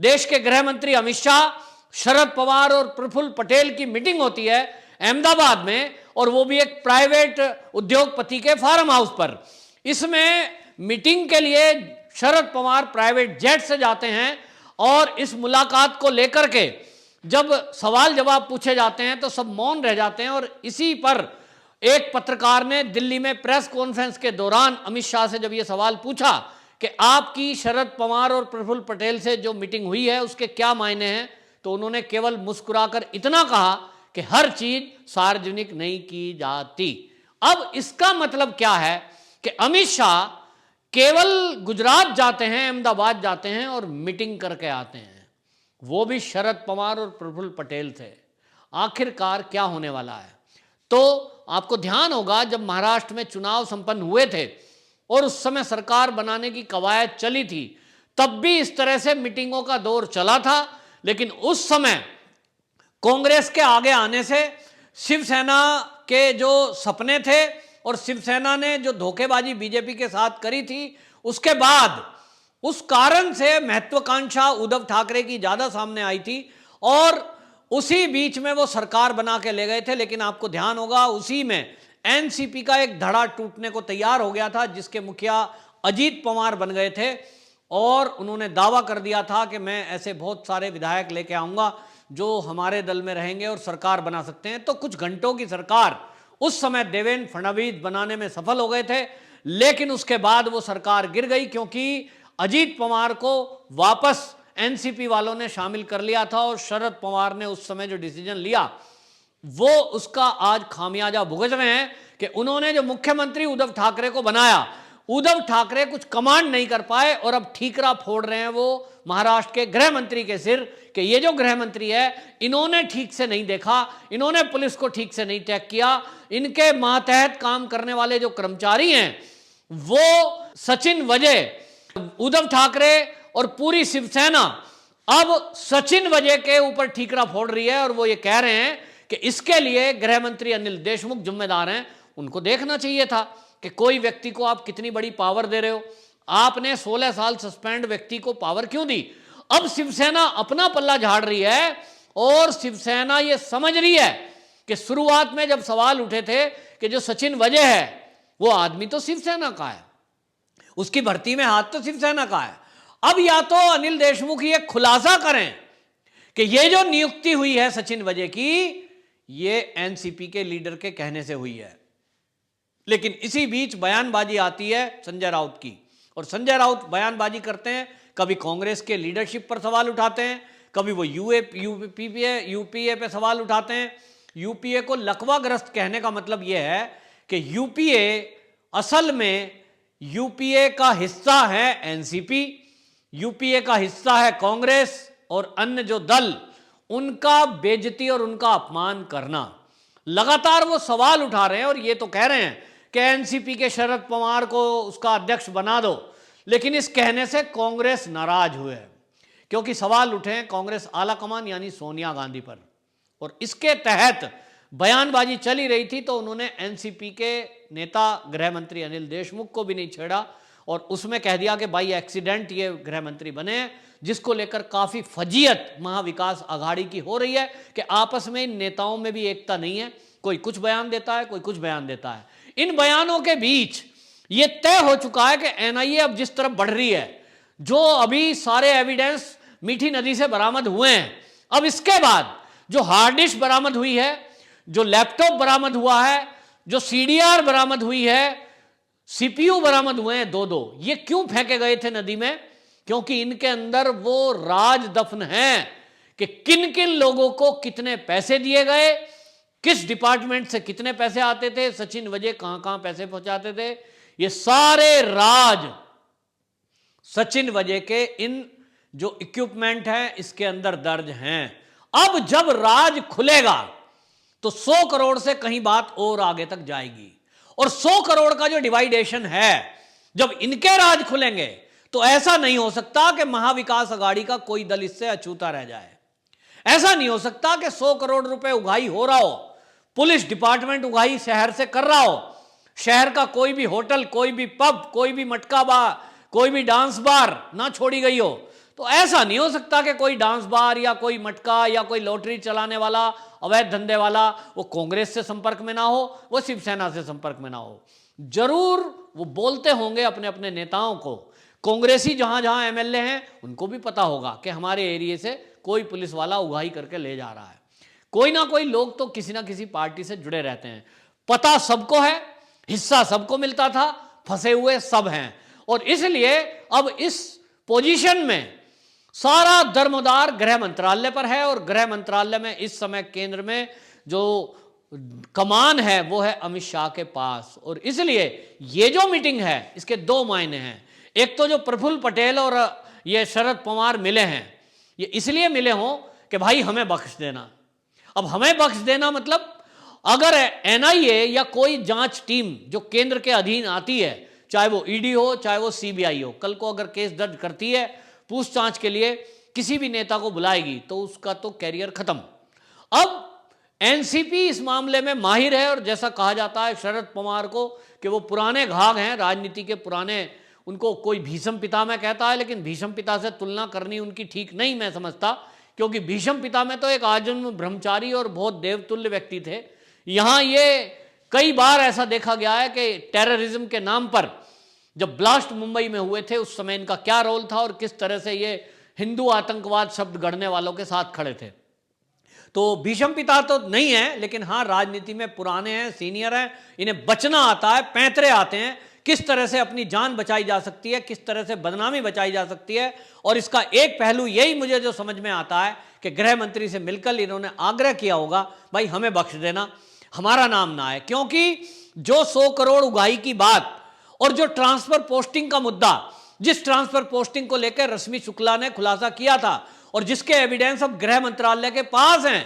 देश के गृह मंत्री अमित शाह, शरद पवार और प्रफुल्ल पटेल की मीटिंग होती है अहमदाबाद में, और वो भी एक प्राइवेट उद्योगपति के फार्म हाउस पर। इसमें मीटिंग के लिए शरद पवार प्राइवेट जेट से जाते हैं और इस मुलाकात को लेकर के जब सवाल जवाब पूछे जाते हैं तो सब मौन रह जाते हैं। और इसी पर एक पत्रकार ने दिल्ली में प्रेस कॉन्फ्रेंस के दौरान अमित शाह से जब यह सवाल पूछा कि आपकी शरद पवार और प्रफुल्ल पटेल से जो मीटिंग हुई है उसके क्या मायने हैं, तो उन्होंने केवल मुस्कुराकर इतना कहा कि हर चीज सार्वजनिक नहीं की जाती। अब इसका मतलब क्या है कि अमित शाह केवल गुजरात जाते हैं, अहमदाबाद जाते हैं और मीटिंग करके आते हैं, वो भी शरद पवार और प्रफुल्ल पटेल थे। आखिरकार क्या होने वाला है? तो आपको ध्यान होगा जब महाराष्ट्र में चुनाव संपन्न हुए थे और उस समय सरकार बनाने की कवायद चली थी, तब भी इस तरह से मीटिंगों का दौर चला था। लेकिन उस समय कांग्रेस के आगे आने से शिवसेना के जो सपने थे और शिवसेना ने जो धोखेबाजी बीजेपी के साथ करी थी, उसके बाद उस कारण से महत्वाकांक्षा उद्धव ठाकरे की ज्यादा सामने आई थी और उसी बीच में वो सरकार बना के ले गए थे। लेकिन आपको ध्यान होगा उसी में एनसीपी का एक धड़ा टूटने को तैयार हो गया था, जिसके मुखिया अजीत पवार बन गए थे और उन्होंने दावा कर दिया था कि मैं ऐसे बहुत सारे विधायक लेके आऊंगा जो हमारे दल में रहेंगे और सरकार बना सकते हैं। तो कुछ घंटों की सरकार उस समय देवेंद्र फडणवीस बनाने में सफल हो गए थे, लेकिन उसके बाद वो सरकार गिर गई क्योंकि अजीत पवार को वापस एनसीपी वालों ने शामिल कर लिया था और शरद पवार ने उस समय जो डिसीजन लिया वो उसका आज खामियाजा भुगत रहे हैं कि उन्होंने जो मुख्यमंत्री उद्धव ठाकरे को बनाया, उद्धव ठाकरे कुछ कमांड नहीं कर पाए और अब ठीकरा फोड़ रहे हैं वो महाराष्ट्र के गृह मंत्री के सिर कि ये जो गृह मंत्री है इन्होंने ठीक से नहीं देखा, इन्होंने पुलिस को ठीक से नहीं टैग किया, इनके मातहत काम करने वाले जो कर्मचारी हैं वो सचिन वजह, उद्धव ठाकरे और पूरी शिवसेना अब सचिन वजह के ऊपर ठीकरा फोड़ रही है और वो ये कह रहे हैं कि इसके लिए गृह मंत्री अनिल देशमुख जिम्मेदार हैं। उनको देखना चाहिए था कि कोई व्यक्ति को आप कितनी बड़ी पावर दे रहे हो। आपने 16 साल सस्पेंड व्यक्ति को पावर क्यों दी? अब शिवसेना अपना पल्ला झाड़ रही है और शिवसेना ये समझ रही है कि शुरुआत में जब सवाल उठे थे कि जो सचिन वजह है वो आदमी तो शिवसेना का है, उसकी भर्ती में हाथ तो शिवसेना का है। अब या तो अनिल देशमुख ये खुलासा करें कि ये जो नियुक्ति हुई है सचिन वजह की, ये एनसीपी के लीडर के कहने से हुई है। लेकिन इसी बीच बयानबाजी आती है संजय राउत की, और संजय राउत बयानबाजी करते हैं, कभी कांग्रेस के लीडरशिप पर सवाल उठाते हैं, कभी वो यूपीए पे सवाल उठाते हैं। यूपीए को लकवाग्रस्त कहने का मतलब यह है कि यूपीए असल में यूपीए का हिस्सा है एनसीपी, यूपीए का हिस्सा है कांग्रेस और अन्य जो दल, उनका बेइज्जती और उनका अपमान करना। लगातार वो सवाल उठा रहे हैं और ये तो कह रहे हैं कि एनसीपी के शरद पवार को उसका अध्यक्ष बना दो, लेकिन इस कहने से कांग्रेस नाराज हुए हैं क्योंकि सवाल उठे हैं कांग्रेस आला कमान यानी सोनिया गांधी पर, और इसके तहत बयानबाजी चली रही थी। तो उन्होंने एनसीपी के नेता गृह मंत्री अनिल देशमुख को भी नहीं छेड़ा और उसमें कह दिया कि भाई एक्सीडेंट ये गृह मंत्री बने हैं, जिसको लेकर काफी फजीयत महाविकास आघाड़ी की हो रही है कि आपस में इन नेताओं में भी एकता नहीं है, कोई कुछ बयान देता है, कोई कुछ बयान देता है। इन बयानों के बीच ये तय हो चुका है कि एनआईए अब जिस तरफ बढ़ रही है, जो अभी सारे एविडेंस मीठी नदी से बरामद हुए हैं, अब इसके बाद जो हार्ड डिस्क बरामद हुई है, जो लैपटॉप बरामद हुआ है, जो सीडीआर बरामद हुई है, सीपीयू बरामद हुए हैं 2-2, ये क्यों फेंके गए थे नदी में? क्योंकि इनके अंदर वो राज दफन है कि किन किन लोगों को कितने पैसे दिए गए, किस डिपार्टमेंट से कितने पैसे आते थे, सचिन वजह कहां कहां पैसे पहुंचाते थे, ये सारे राज सचिन वजह के इन जो इक्विपमेंट है इसके अंदर दर्ज हैं। अब जब राज खुलेगा तो 100 करोड़ से कहीं बात और आगे तक जाएगी, और 100 करोड़ का जो डिवाइडेशन है, जब इनके राज खुलेंगे तो ऐसा नहीं हो सकता कि महाविकास आघाड़ी का कोई दल इससे अछूता रह जाए। ऐसा नहीं हो सकता कि 100 करोड़ रुपए उगाही हो रहा हो, पुलिस डिपार्टमेंट उगाही शहर से कर रहा हो, शहर का कोई भी होटल, कोई भी पब, कोई भी मटका बार, कोई भी डांस बार ना छोड़ी गई हो, तो ऐसा नहीं हो सकता कि कोई डांस बार या कोई मटका या कोई लॉटरी चलाने वाला अवैध धंधे वाला वो कांग्रेस से संपर्क में ना हो, वो शिवसेना से संपर्क में ना हो। जरूर वो बोलते होंगे अपने अपने नेताओं को। कांग्रेसी जहां जहां एमएलए हैं उनको भी पता होगा कि हमारे एरिया से कोई पुलिस वाला उगाही करके ले जा रहा है। कोई ना कोई लोग तो किसी ना किसी पार्टी से जुड़े रहते हैं। पता सबको है, हिस्सा सबको मिलता था, फंसे हुए सब हैं। और इसलिए अब इस पोजीशन में सारा दरमदार गृह मंत्रालय पर है और गृह मंत्रालय में इस समय केंद्र में जो कमान है वो है अमित शाह के पास। और इसलिए ये जो मीटिंग है इसके दो मायने हैं। एक तो जो प्रफुल्ल पटेल और ये शरद पवार मिले हैं, ये इसलिए मिले हों कि भाई हमें बख्श देना। अब हमें बख्श देना मतलब अगर एनआईए या कोई जांच टीम जो केंद्र के अधीन आती है, चाहे वो ईडी हो चाहे वो सीबीआई हो, कल को अगर केस दर्ज करती है पूछताछ के लिए, किसी भी नेता को बुलाएगी तो उसका तो कैरियर खत्म। अब एनसीपी इस मामले में माहिर है और जैसा कहा जाता है शरद पवार को कि वो पुराने घाघ हैं राजनीति के पुराने, उनको कोई भीष्म पितामह कहता है, लेकिन भीष्म पिता से तुलना करनी उनकी ठीक नहीं मैं समझता, क्योंकि भीष्म पितामह तो एक आजन्म ब्रह्मचारी और बहुत देवतुल्य व्यक्ति थे। यहां ये कई बार ऐसा देखा गया है कि टेररिज्म के नाम पर जब ब्लास्ट मुंबई में हुए थे उस समय इनका क्या रोल था और किस तरह से ये हिंदू आतंकवाद शब्द गढ़ने वालों के साथ खड़े थे। तो भीष्म पिता तो नहीं है, लेकिन हाँ राजनीति में पुराने हैं, सीनियर हैं, इन्हें बचना आता है, पैंतरे आते हैं किस तरह से अपनी जान बचाई जा सकती है, किस तरह से बदनामी बचाई जा सकती है। और इसका एक पहलू यही मुझे जो समझ में आता है कि गृह मंत्री से मिलकर इन्होंने आग्रह किया होगा भाई हमें बख्श देना, हमारा नाम ना आए। क्योंकि जो 100 करोड़ उगाही की बात और जो ट्रांसफर पोस्टिंग का मुद्दा, जिस ट्रांसफर पोस्टिंग को लेकर रश्मि शुक्ला ने खुलासा किया था और जिसके एविडेंस अब गृह मंत्रालय के पास हैं,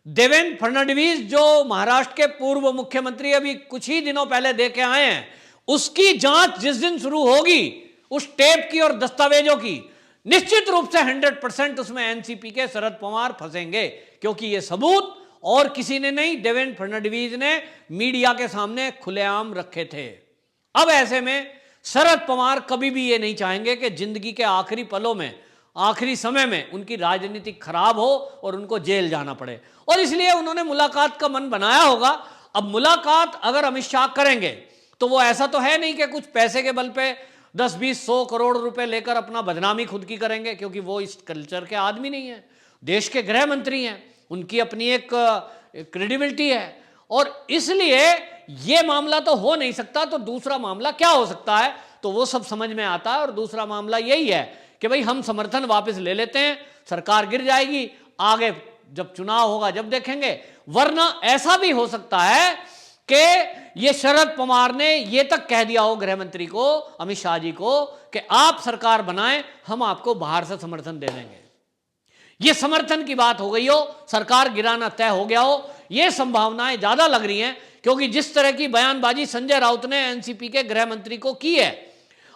देवेंद्र फडणवीस जो महाराष्ट्र के पूर्व मुख्यमंत्री अभी कुछ ही दिनों पहले दे के आए हैं, उसकी जांच जिस दिन शुरू होगी उस टेप की और दस्तावेजों की, निश्चित रूप से 100% उसमें एनसीपी के शरद पवार फंसेंगे। क्योंकि ये सबूत और किसी ने नहीं, देवेंद्र फडणवीस ने मीडिया के सामने खुलेआम रखे थे। अब ऐसे में शरद पवार कभी भी ये नहीं चाहेंगे कि जिंदगी के आखिरी पलों में, आखिरी समय में उनकी राजनीति खराब हो और उनको जेल जाना पड़े। और इसलिए उन्होंने मुलाकात का मन बनाया होगा। अब मुलाकात अगर अमित शाह करेंगे तो वो ऐसा तो है नहीं कि कुछ पैसे के बल पे 10, 20, 100 करोड़ रुपए लेकर अपना बदनामी खुद की करेंगे, क्योंकि वो इस कल्चर के आदमी नहीं है। देश के गृह मंत्री हैं, उनकी अपनी एक क्रेडिबिलिटी है। और इसलिए ये मामला तो हो नहीं सकता। तो दूसरा मामला क्या हो सकता है, तो वो सब समझ में आता है। और दूसरा मामला यही है कि भाई हम समर्थन वापस ले लेते हैं, सरकार गिर जाएगी, आगे जब चुनाव होगा जब देखेंगे। वरना ऐसा भी हो सकता है कि ये शरद पवार ने ये तक कह दिया हो गृह मंत्री को, अमित शाह जी को, कि आप सरकार बनाएं, हम आपको बाहर से समर्थन दे देंगे। ये समर्थन की बात हो गई हो, सरकार गिराना तय हो गया हो, ये संभावनाएं ज्यादा लग रही हैं। क्योंकि जिस तरह की बयानबाजी संजय राउत ने एनसीपी के गृह मंत्री को की है,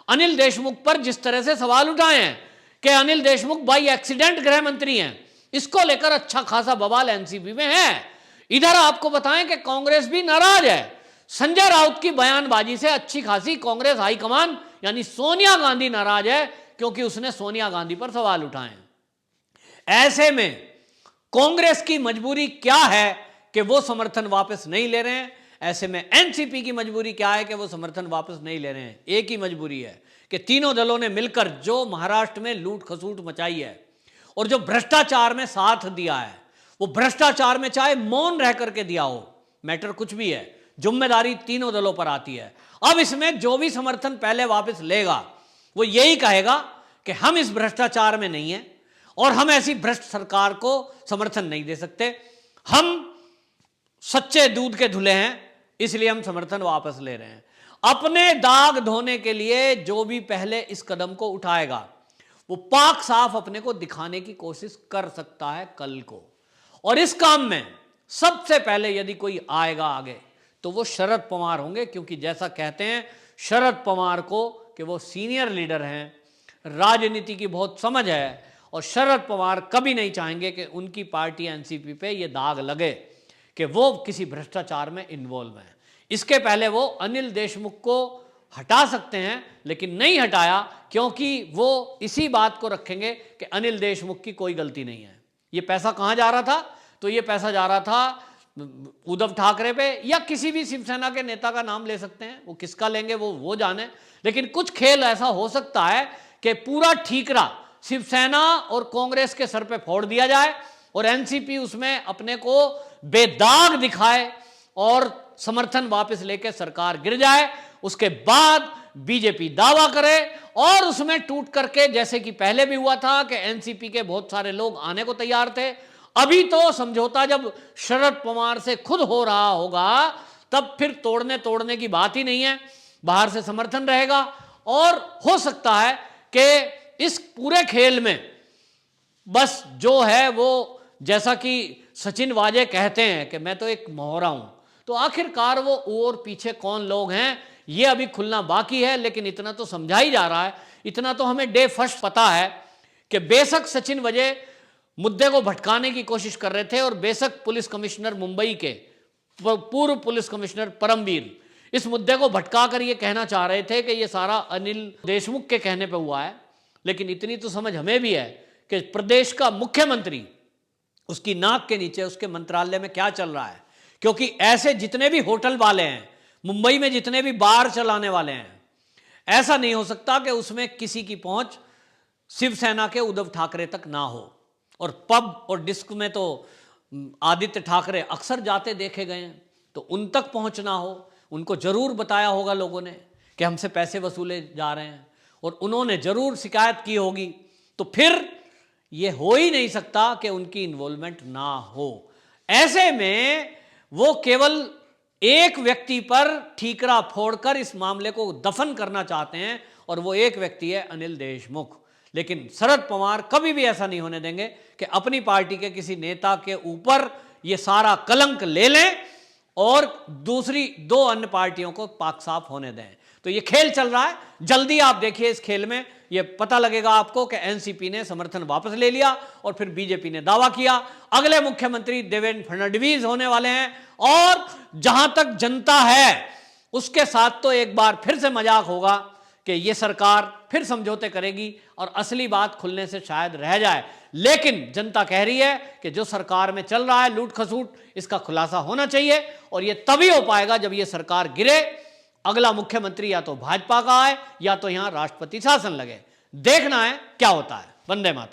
अनिल देशमुख पर जिस तरह से सवाल उठाए हैं कि अनिल देशमुख बाई एक्सीडेंट गृह मंत्री हैं, इसको लेकर अच्छा खासा बवाल एनसीपी में है। इधर आपको बताएं कि कांग्रेस भी नाराज है संजय राउत की बयानबाजी से। अच्छी खासी कांग्रेस हाईकमान यानी सोनिया गांधी नाराज है, क्योंकि उसने सोनिया गांधी पर सवाल उठाए। ऐसे में कांग्रेस की मजबूरी क्या है कि वो समर्थन वापस नहीं ले रहे हैं। ऐसे में एनसीपी की मजबूरी क्या है कि वो समर्थन वापस नहीं ले रहे हैं। एक ही मजबूरी है कि तीनों दलों ने मिलकर जो महाराष्ट्र में लूट खसूट मचाई है और जो भ्रष्टाचार में साथ दिया है, वो भ्रष्टाचार में चाहे मौन रह करके दिया हो, मैटर कुछ भी है, जिम्मेदारी तीनों दलों पर आती है। अब इसमें जो भी समर्थन पहले वापस लेगा वो यही कहेगा कि हम इस भ्रष्टाचार में नहीं हैं और हम ऐसी भ्रष्ट सरकार को समर्थन नहीं दे सकते, हम सच्चे दूध के धुले हैं, इसलिए हम समर्थन वापस ले रहे हैं। अपने दाग धोने के लिए जो भी पहले इस कदम को उठाएगा वो पाक साफ अपने को दिखाने की कोशिश कर सकता है कल को। और इस काम में सबसे पहले यदि कोई आएगा आगे तो वो शरद पवार होंगे, क्योंकि जैसा कहते हैं शरद पवार को कि वो सीनियर लीडर हैं, राजनीति की बहुत समझ है, और शरद पवार कभी नहीं चाहेंगे कि उनकी पार्टी एनसीपी पे ये दाग लगे कि वो किसी भ्रष्टाचार में इन्वॉल्व है। इसके पहले वो अनिल देशमुख को हटा सकते हैं, लेकिन नहीं हटाया क्योंकि वो इसी बात को रखेंगे कि अनिल देशमुख की कोई गलती नहीं है। ये पैसा कहां जा रहा था? तो ये पैसा जा रहा था उद्धव ठाकरे पे, या किसी भी शिवसेना के नेता का नाम ले सकते हैं, वो किसका लेंगे वो जाने। लेकिन कुछ खेल ऐसा हो सकता है कि पूरा ठीकरा शिवसेना और कांग्रेस के सर पे फोड़ दिया जाए और एनसीपी उसमें अपने को बेदाग दिखाए और समर्थन वापस लेके सरकार गिर जाए। उसके बाद बीजेपी दावा करे और उसमें टूट करके, जैसे कि पहले भी हुआ था कि एनसीपी के बहुत सारे लोग आने को तैयार थे, अभी तो समझौता जब शरद पवार से खुद हो रहा होगा तब फिर तोड़ने की बात ही नहीं है, बाहर से समर्थन रहेगा। और हो सकता है कि इस पूरे खेल में बस जो है वो, जैसा कि सचिन वाजे कहते हैं कि मैं तो एक मोहरा हूं, तो आखिरकार वो और पीछे कौन लोग हैं ये अभी खुलना बाकी है। लेकिन इतना तो समझा ही जा रहा है, इतना तो हमें डे फर्स्ट पता है कि बेशक सचिन वाजे मुद्दे को भटकाने की कोशिश कर रहे थे और बेशक पुलिस कमिश्नर मुंबई के पूर्व पुलिस कमिश्नर परमवीर इस मुद्दे को भटका कर ये कहना चाह रहे थे कि ये सारा अनिल देशमुख के कहने पे हुआ है। लेकिन इतनी तो समझ हमें भी है कि प्रदेश का मुख्यमंत्री, उसकी नाक के नीचे उसके मंत्रालय में क्या चल रहा है, क्योंकि ऐसे जितने भी होटल वाले हैं मुंबई में, जितने भी बार चलाने वाले हैं, ऐसा नहीं हो सकता कि उसमें किसी की पहुंच शिवसेना के उद्धव ठाकरे तक ना हो। और पब और डिस्क में तो आदित्य ठाकरे अक्सर जाते देखे गए हैं, तो उन तक पहुंचना हो, उनको जरूर बताया होगा लोगों ने कि हमसे पैसे वसूले जा रहे हैं, और उन्होंने जरूर शिकायत की होगी। तो फिर यह हो ही नहीं सकता कि उनकी इन्वॉल्वमेंट ना हो। ऐसे में वो केवल एक व्यक्ति पर ठीकरा फोड़कर इस मामले को दफन करना चाहते हैं, और वो एक व्यक्ति है अनिल देशमुख। लेकिन शरद पवार कभी भी ऐसा नहीं होने देंगे कि अपनी पार्टी के किसी नेता के ऊपर ये सारा कलंक ले लें और दूसरी दो अन्य पार्टियों को पाक साफ होने दें। तो ये खेल चल रहा है, जल्दी आप देखिए इस खेल में ये पता लगेगा आपको कि एनसीपी ने समर्थन वापस ले लिया और फिर बीजेपी ने दावा किया अगले मुख्यमंत्री देवेंद्र फडणवीस होने वाले हैं। और जहां तक जनता है उसके साथ तो एक बार फिर से मजाक होगा कि ये सरकार फिर समझौते करेगी और असली बात खुलने से शायद रह जाए। लेकिन जनता कह रही है कि जो सरकार में चल रहा है लूट खसूट, इसका खुलासा होना चाहिए, और ये तभी हो पाएगा जब ये सरकार गिरे, अगला मुख्यमंत्री या तो भाजपा का आए या तो यहां राष्ट्रपति शासन लगे। देखना है क्या होता है। वंदे मातरम।